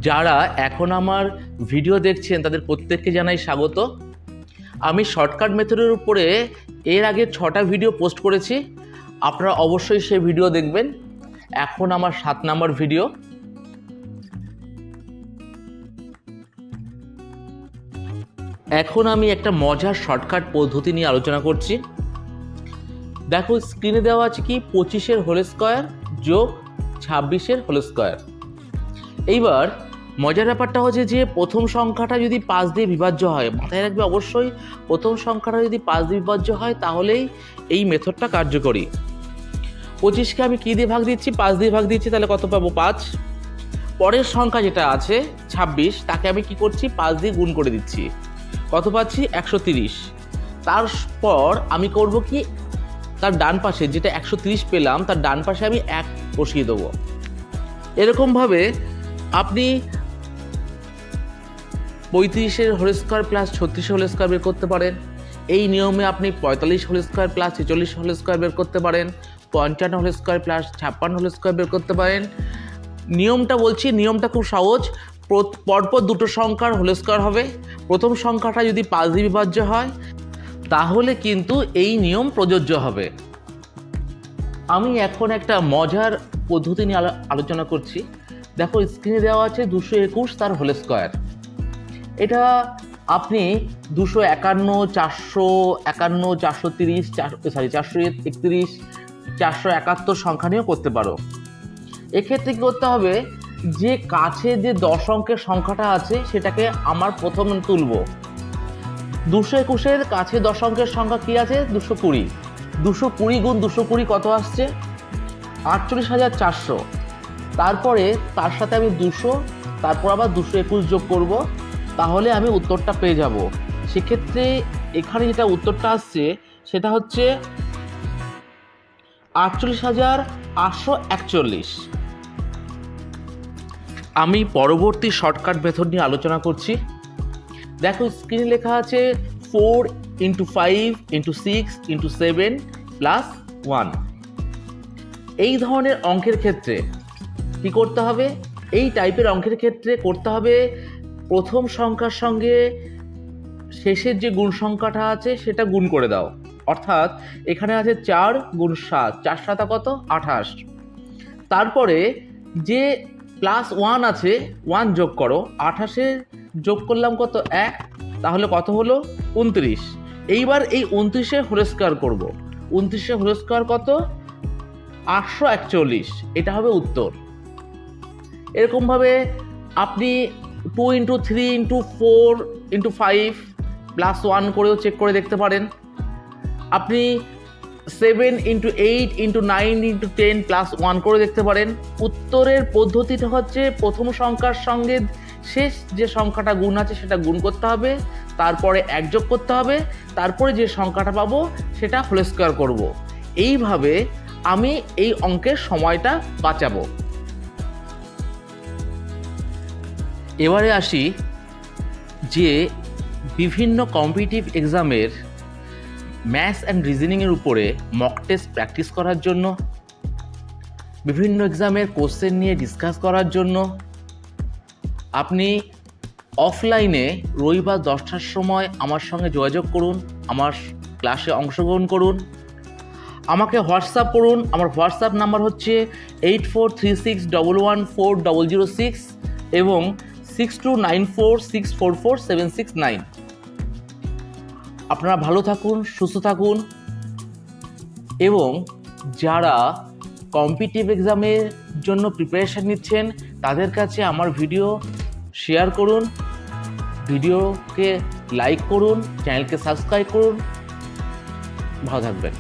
যারা এখন আমার ভিডিও দেখছেন তাদের প্রত্যেককে জানাই স্বাগত। আমি শর্টকাট মেথডের উপরে এর আগে 6টা ভিডিও পোস্ট করেছি, আপনারা অবশ্যই সেই ভিডিও দেখবেন। এখন আমার 7 নম্বর ভিডিও। এখন আমি একটা মজার শর্টকাট পদ্ধতি নিয়ে আলোচনা করছি। দেখো, স্ক্রিনে দেওয়া আছে কি 25-এর হোল স্কোয়ার যোগ 26-এর হোল স্কোয়ার। এইবার মজার ব্যাপারটা হচ্ছে যে প্রথম সংখ্যাটা যদি 5 দিয়ে বিভাজ্য হয়, মাথায় রাখবে অবশ্যই প্রথম সংখ্যাটা যদি 5 দিয়ে বিভাজ্য হয় তাহলেই এই মেথডটা কার্যকরী। 25কে আমি কী দিয়ে ভাগ দিচ্ছি? 5 দিয়ে ভাগ দিচ্ছি, তাহলে কত পাবো? 5। পরের সংখ্যা যেটা আছে 26, তাকে আমি কি করছি? 5 দিয়ে গুণ করে দিচ্ছি। কত পাচ্ছি? 130। তারপর আমি করব কি, তার ডান পাশে যেটা 130 পেলাম তার ডান পাশে আমি 1 বসিয়ে দেবো। এরকমভাবে আপনি 35-এর হোল স্কোয়ার প্লাস 36-এর হোল স্কোয়ার বের করতে পারেন। এই নিয়মে আপনি 45 whole square plus 46 whole square বের করতে পারেন। 55 whole square plus 56 whole square বের করতে পারেন। নিয়মটা বলছি, নিয়মটা খুব সহজ। পরপর দুটো সংখ্যার হোল স্কোয়ার হবে। প্রথম সংখ্যাটা যদি 5 দিয়ে বিভাজ্য হয় তাহলে কিন্তু এই নিয়ম প্রযোজ্য হবে। আমি এখন একটা মজার পদ্ধতি নিয়ে আলোচনা করছি। দেখো, স্ক্রিনে দেওয়া আছে 221 তার হোল স্কোয়ার। এটা আপনি 251, 451, 430, 431, 471 সংখ্যা নিয়েও করতে পারো। এক্ষেত্রে কী করতে হবে, যে কাছে যে 10 অঙ্কের সংখ্যাটা আছে সেটাকে আমার প্রথমে তুলব। 221-এর কাছে 10 অঙ্কের সংখ্যা কী আছে? 220। 220 গুণ 220 কত আসছে? 48,400। তারপরে তার সাথে আমি 200, তারপর আবার 221 যোগ করব, তাহলে আমি উত্তরটা পেয়ে যাব। সেক্ষেত্রে এখানে যেটা উত্তরটা আসছে সেটা হচ্ছে 48,841। আমি পরবর্তী শর্টকাট মেথড নিয়ে আলোচনা করছি। দেখো, স্ক্রিনে লেখা আছে 4 × 5 × 6 × 7 + 1। এই ধরনের অঙ্কের ক্ষেত্রে কি করতে হবে? এই টাইপের অঙ্কের ক্ষেত্রে করতে হবে প্রথম সংখ্যার সঙ্গে শেষের যে গুণ সংখ্যাটা আছে সেটা গুণ করে দাও। অর্থাৎ এখানে আছে 4 × 7, 4 × 7 কত? 28। তারপরে যে +1 আছে 1 যোগ করো। 28-এ যোগ করলাম কত? 1, তাহলে কত হলো? 29। এইবার এই 29-এর হোল স্কোয়ার করবো। 29-এর হোল স্কোয়ার কত? 841। এটা হবে উত্তর। এরকমভাবে আপনি 2 × 3 × 4 × 5 +1 করেও চেক করে দেখতে পারেন। আপনি 7 × 8 × 9 × 10 +1 করে দেখতে পারেন। উত্তরের পদ্ধতিটা হচ্ছে প্রথম সংখ্যার সঙ্গে শেষ যে সংখ্যাটা গুণ আছে সেটা গুণ করতে হবে, তারপরে 1 যোগ করতে হবে, তারপরে যে সংখ্যাটা পাবো সেটা হোল স্কোয়ার করব। এইভাবে আমি এই অঙ্কের সময়টা বাঁচাবো। এবারে আসি যে বিভিন্ন কম্পিটিটিভ এক্সামের ম্যাথস অ্যান্ড রিজনিংয়ের উপরে মক টেস্ট প্র্যাকটিস করার জন্য, বিভিন্ন এক্সামের কোশ্চেন নিয়ে ডিসকাস করার জন্য আপনি অফলাইনে রবিবার 10টার সময় আমার সঙ্গে যোগাযোগ করুন, আমার ক্লাসে অংশগ্রহণ করুন, আমাকে হোয়াটসঅ্যাপ করুন। আমার হোয়াটসঅ্যাপ নাম্বার হচ্ছে 8436114006 এবং 6294644769। আপনারা ভালো থাকুন, সুস্থ থাকুন এবং যারা কম্পিটিটিভ এক্সামের জন্য প্রিপারেশান নিচ্ছেন তাদের কাছে আমার ভিডিও শেয়ার করুন, ভিডিওকে লাইক করুন, চ্যানেলকে সাবস্ক্রাইব করুন। ভালো থাকবেন।